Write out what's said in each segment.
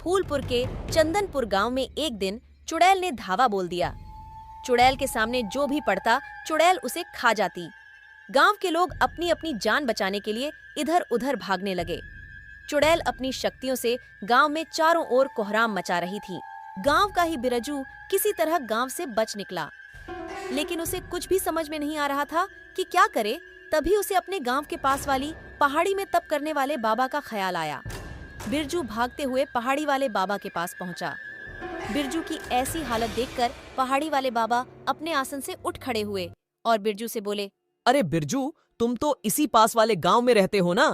फूलपुर के चंदनपुर गांव में एक दिन चुड़ैल ने धावा बोल दिया। चुड़ैल के सामने जो भी पड़ता चुड़ैल उसे खा जाती। गांव के लोग अपनी अपनी जान बचाने के लिए इधर उधर भागने लगे। चुड़ैल अपनी शक्तियों से गांव में चारों ओर कोहराम मचा रही थी। गांव का ही बिरजू किसी तरह गांव से बच निकला, लेकिन उसे कुछ भी समझ में नहीं आ रहा था कि क्या करे। तभी उसे अपने गांव के पास वाली पहाड़ी में तप करने वाले बाबा का ख्याल आया। बिरजू भागते हुए पहाड़ी वाले बाबा के पास पहुंचा। बिरजू की ऐसी हालत देखकर पहाड़ी वाले बाबा अपने आसन से उठ खड़े हुए और बिरजू से बोले, अरे बिरजू, तुम तो इसी पास वाले गांव में रहते हो ना?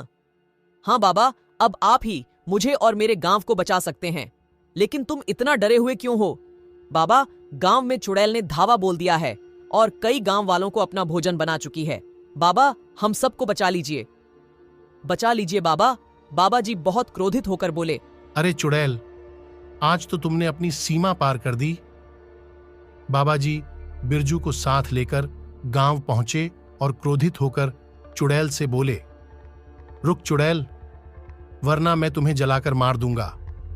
हाँ बाबा, अब आप ही मुझे और मेरे गांव को बचा सकते हैं। लेकिन तुम इतना डरे हुए क्यों हो? बाबा, गांव में चुड़ैल ने धावा बोल दिया है और कई गांव वालों को अपना भोजन बना चुकी है। बाबा, हम सबको बचा लीजिए, बचा लीजिए बाबा। बाबा जी बहुत क्रोधित होकर बोले, अरे चुड़ैल, आज तो तुमने अपनी सीमा पार कर दी। बाबा जी बिरजू को साथ लेकर गांव पहुंचे और क्रोधित होकर चुड़ैल से बोले, रुक चुड़ैल, वरना मैं तुम्हें जलाकर मार दूंगा।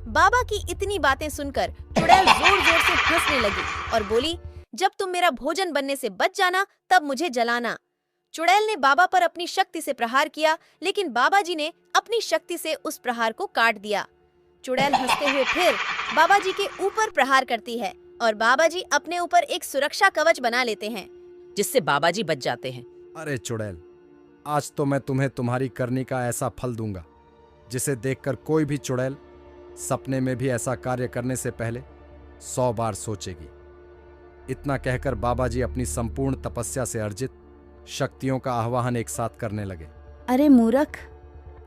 बाबा की इतनी बातें सुनकर चुड़ैल जोर जोर से हंसने लगी और बोली, जब तुम मेरा भोजन बनने से बच जाना तब मुझे जलाना। चुड़ैल ने बाबा पर अपनी शक्ति से प्रहार किया, लेकिन बाबा जी ने अपनी शक्ति से उस प्रहार को काट दिया। चुड़ैल हंसते हुए फिर बाबा जी के ऊपर प्रहार करती है और बाबा जी अपने ऊपर एक सुरक्षा कवच बना लेते हैं, जिससे बाबा जी बच जाते हैं। अरे चुड़ैल, आज तो मैं तुम्हें तुम्हारी करनी का ऐसा फल दूंगा जिसे देखकर कोई भी चुड़ैल सपने में भी ऐसा कार्य करने से पहले 100 बार सोचेगी। इतना कहकर बाबा जी अपनी संपूर्ण तपस्या से अर्जित शक्तियों का आह्वान एक साथ करने लगे। अरे मूर्ख,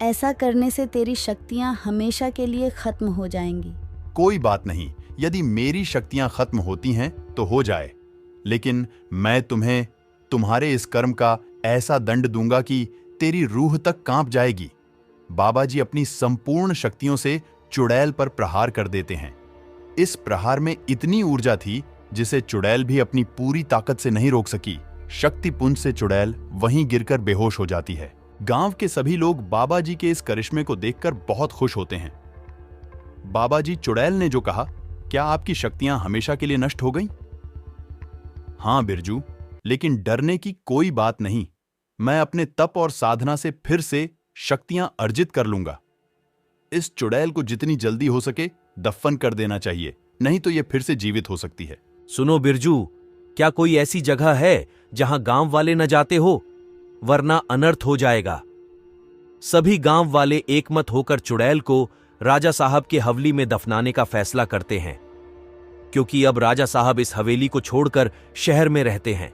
ऐसा करने से तेरी शक्तियां हमेशा के लिए खत्म हो जाएंगी। कोई बात नहीं, यदि मेरी शक्तियां खत्म होती हैं तो हो जाए, लेकिन मैं तुम्हें तुम्हारे इस कर्म का ऐसा दंड दूंगा कि तेरी रूह तक कांप जाएगी। बाबा जी अपनी संपूर्ण शक्तियों से चुड़ैल पर प्रहार कर देते हैं। इस प्रहार में इतनी ऊर्जा थी जिसे चुड़ैल भी अपनी पूरी ताकत से नहीं रोक सकी। शक्तिपुंज से चुड़ैल वहीं गिरकर बेहोश हो जाती है। गांव के सभी लोग बाबा जी के इस करिश्मे को देखकर बहुत खुश होते हैं। बाबा जी, चुड़ैल ने जो कहा, क्या आपकी शक्तियां हमेशा के लिए नष्ट हो गईं? हां बिरजू, लेकिन डरने की कोई बात नहीं। मैं अपने तप और साधना से फिर से शक्तियां अर्जित कर लूंगा। इस चुड़ैल को जितनी जल्दी हो सके दफन कर देना चाहिए, नहीं तो यह फिर से जीवित हो सकती है। सुनो बिरजू, क्या कोई ऐसी जगह है जहां गांव वाले न जाते हो? वरना अनर्थ हो जाएगा। सभी गांव वाले एकमत होकर चुड़ैल को राजा साहब के हवेली में दफनाने का फैसला करते हैं, क्योंकि अब राजा साहब इस हवेली को छोड़कर शहर में रहते हैं।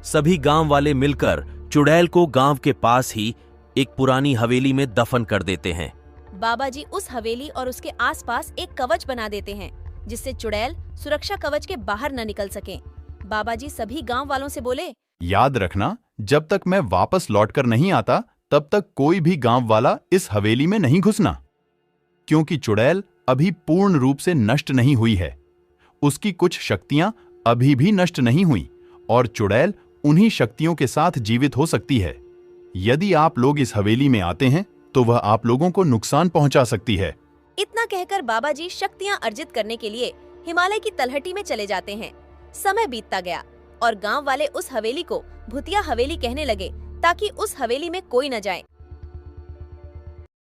सभी गांव वाले मिलकर चुड़ैल को गांव के पास ही एक पुरानी हवेली में दफन कर देते हैं। बाबा जी उस हवेली और उसके आसपास एक कवच बना देते हैं, जिससे चुड़ैल सुरक्षा कवच के बाहर न निकल सके। बाबा जी सभी गांव वालों से बोले, याद रखना, जब तक मैं वापस लौटकर नहीं आता तब तक कोई भी गांव वाला इस हवेली में नहीं घुसना, क्योंकि चुड़ैल अभी पूर्ण रूप से नष्ट नहीं हुई है। उसकी कुछ शक्तियां अभी भी नष्ट नहीं हुई और चुड़ैल उन्हीं शक्तियों के साथ जीवित हो सकती है। यदि आप लोग इस हवेली में आते हैं तो वह आप लोगों को नुकसान पहुंचा सकती है। इतना कहकर बाबा जी शक्तियां अर्जित करने के लिए हिमालय की तलहटी में चले जाते हैं। समय बीतता गया और गांव वाले उस हवेली को भूतिया हवेली कहने लगे, ताकि उस हवेली में कोई न जाए।